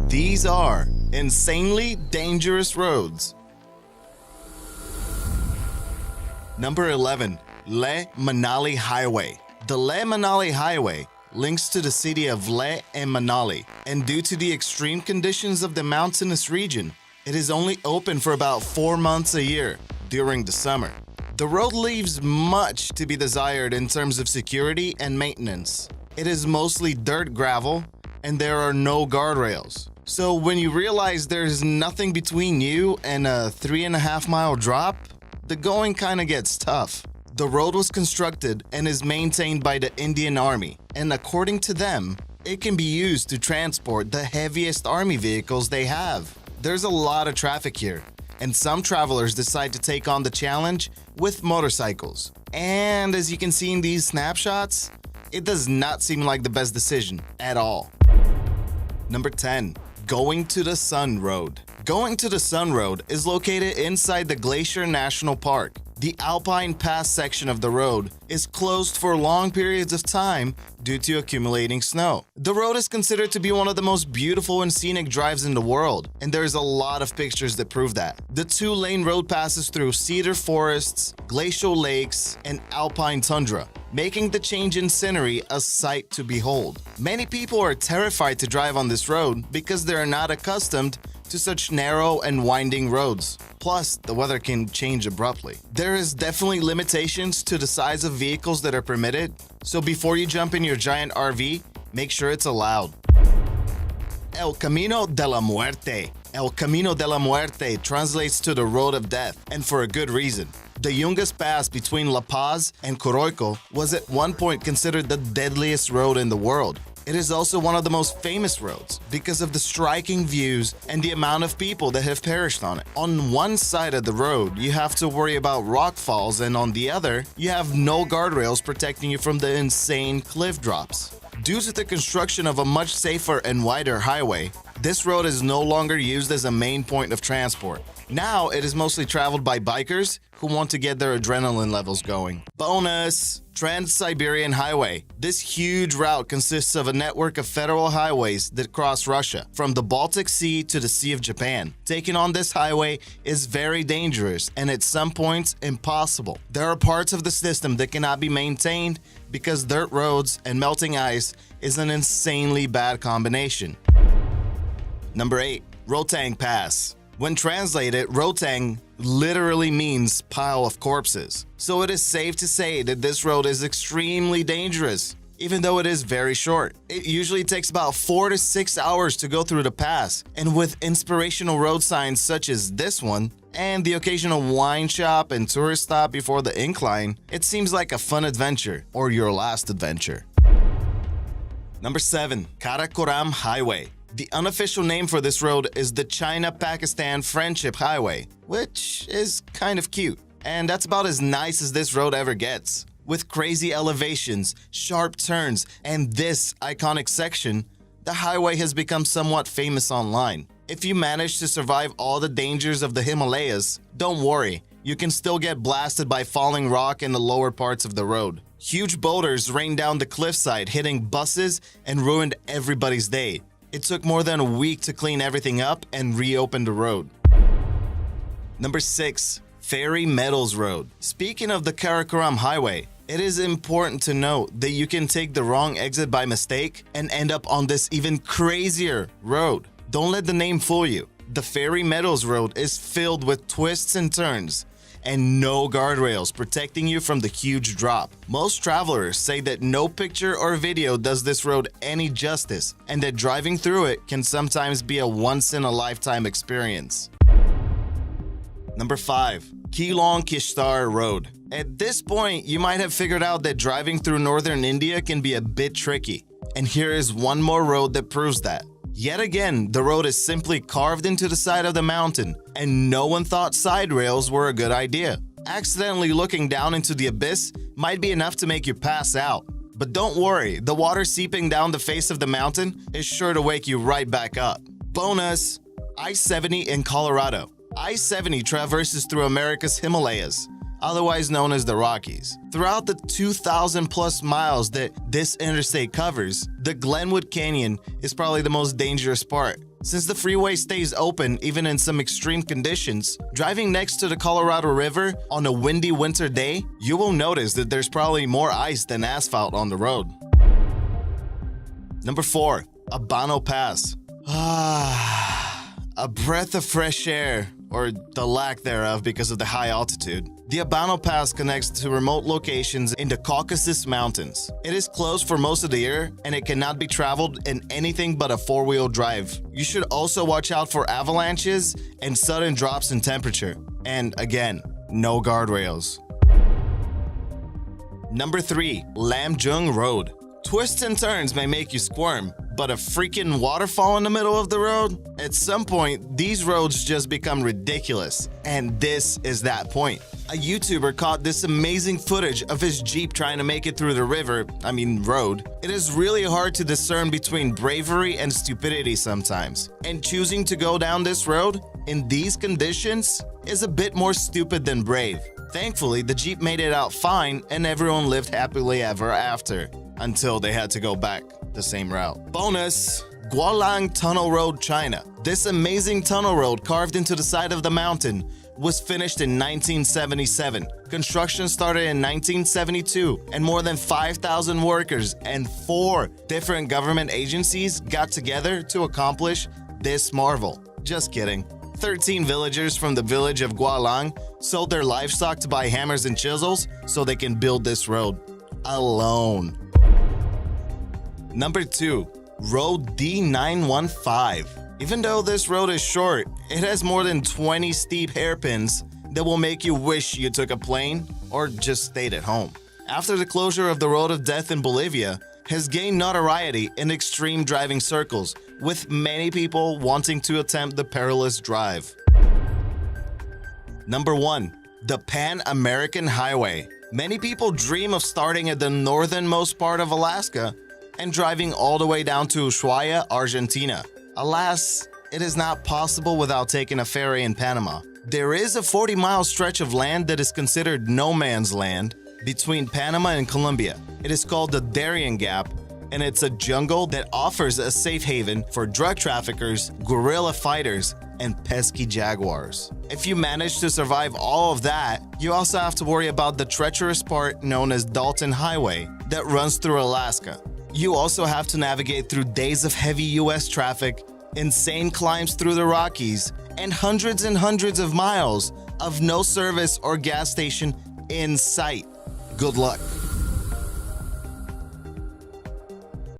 These are insanely dangerous roads. Number 11. Leh Manali Highway. The Leh Manali Highway links to the city of Leh and Manali, and due to the extreme conditions of the mountainous region, it is only open for about 4 months a year during the summer. The road leaves much to be desired in terms of security and maintenance. It is mostly dirt gravel, and there are no guardrails. So when you realize there's nothing between you and a 3.5 mile drop, the going kinda gets tough. The road was constructed and is maintained by the Indian Army, and according to them, it can be used to transport the heaviest army vehicles they have. There's a lot of traffic here, and some travelers decide to take on the challenge with motorcycles. And as you can see in these snapshots, it does not seem like the best decision at all. Number 10. Going to the Sun Road. Going to the Sun Road is located inside the Glacier National Park. The Alpine Pass section of the road is closed for long periods of time due to accumulating snow. The road is considered to be one of the most beautiful and scenic drives in the world, and there's a lot of pictures that prove that. The 2-lane road passes through cedar forests, glacial lakes, and alpine tundra, making the change in scenery a sight to behold. Many people are terrified to drive on this road because they are not accustomed to such narrow and winding roads. Plus, the weather can change abruptly. There is definitely limitations to the size of vehicles that are permitted, so before you jump in your giant RV, make sure it's allowed. El Camino de la Muerte. El Camino de la Muerte translates to the Road of Death, and for a good reason. The Yungas Pass between La Paz and Coroico was at one point considered the deadliest road in the world. It is also one of the most famous roads because of the striking views and the amount of people that have perished on it. On one side of the road, you have to worry about rock falls, and on the other, you have no guardrails protecting you from the insane cliff drops. Due to the construction of a much safer and wider highway, this road is no longer used as a main point of transport. Now, it is mostly traveled by bikers who want to get their adrenaline levels going. Bonus! Trans-Siberian Highway. This huge route consists of a network of federal highways that cross Russia, from the Baltic Sea to the Sea of Japan. Taking on this highway is very dangerous and at some points impossible. There are parts of the system that cannot be maintained because dirt roads and melting ice is an insanely bad combination. Number 8. Rotang Pass. When translated, Rotang literally means pile of corpses. So it is safe to say that this road is extremely dangerous, even though it is very short. It usually takes about 4 to 6 hours to go through the pass, and with inspirational road signs such as this one, and the occasional wine shop and tourist stop before the incline, it seems like a fun adventure, or your last adventure. Number 7. Karakoram Highway. The unofficial name for this road is the China-Pakistan Friendship Highway, which is kind of cute. And that's about as nice as this road ever gets. With crazy elevations, sharp turns, and this iconic section, the highway has become somewhat famous online. If you manage to survive all the dangers of the Himalayas, don't worry, you can still get blasted by falling rock in the lower parts of the road. Huge boulders rained down the cliffside, hitting buses and ruined everybody's day. It took more than a week to clean everything up and reopen the road. Number 6. Fairy Meadows Road. Speaking of the Karakoram Highway, it is important to note that you can take the wrong exit by mistake and end up on this even crazier road. Don't let the name fool you. The Fairy Meadows Road is filled with twists and turns, and no guardrails protecting you from the huge drop. Most travelers say that no picture or video does this road any justice, and that driving through it can sometimes be a once-in-a-lifetime experience. Number 5. Keelong Kishtar Road. At this point, you might have figured out that driving through northern India can be a bit tricky, and here is one more road that proves that. Yet again, the road is simply carved into the side of the mountain, and no one thought side rails were a good idea. Accidentally looking down into the abyss might be enough to make you pass out. But don't worry, the water seeping down the face of the mountain is sure to wake you right back up. Bonus! I-70 in Colorado. I-70 traverses through America's Himalayas. otherwise known as the Rockies. Throughout the 2,000 plus miles that this interstate covers, the Glenwood Canyon is probably the most dangerous part. Since the freeway stays open even in some extreme conditions, driving next to the Colorado River on a windy winter day, you will notice that there's probably more ice than asphalt on the road. Number 4. Abano Pass. A breath of fresh air, or the lack thereof because of the high altitude. The Abano Pass connects to remote locations in the Caucasus Mountains. It is closed for most of the year, and it cannot be traveled in anything but a four-wheel drive. You should also watch out for avalanches and sudden drops in temperature. And again, no guardrails. Number 3. Lamjung Road. Twists and turns may make you squirm, but a freaking waterfall in the middle of the road? At some point, these roads just become ridiculous. And this is that point. A YouTuber caught this amazing footage of his Jeep trying to make it through the road. It is really hard to discern between bravery and stupidity sometimes. And choosing to go down this road in these conditions is a bit more stupid than brave. Thankfully, the Jeep made it out fine and everyone lived happily ever after, until they had to go back the same route. Bonus! Guolang Tunnel Road, China. This amazing tunnel road carved into the side of the mountain was finished in 1977. Construction started in 1972, and more than 5,000 workers and 4 different government agencies got together to accomplish this marvel. Just kidding. 13 villagers from the village of Guolang sold their livestock to buy hammers and chisels so they can build this road alone. Number 2. Road D915. Even though this road is short, it has more than 20 steep hairpins that will make you wish you took a plane or just stayed at home. After the closure of the Road of Death in Bolivia has gained notoriety in extreme driving circles, with many people wanting to attempt the perilous drive. Number 1. The Pan American Highway. Many people dream of starting at the northernmost part of Alaska and driving all the way down to Ushuaia, Argentina. Alas, it is not possible without taking a ferry in Panama. There is a 40-mile stretch of land that is considered no man's land between Panama and Colombia. It is called the Darien Gap, and it's a jungle that offers a safe haven for drug traffickers, guerrilla fighters, and pesky jaguars. If you manage to survive all of that, you also have to worry about the treacherous part known as Dalton Highway that runs through Alaska. You also have to navigate through days of heavy US traffic, insane climbs through the Rockies, and hundreds of miles of no service or gas station in sight. Good luck.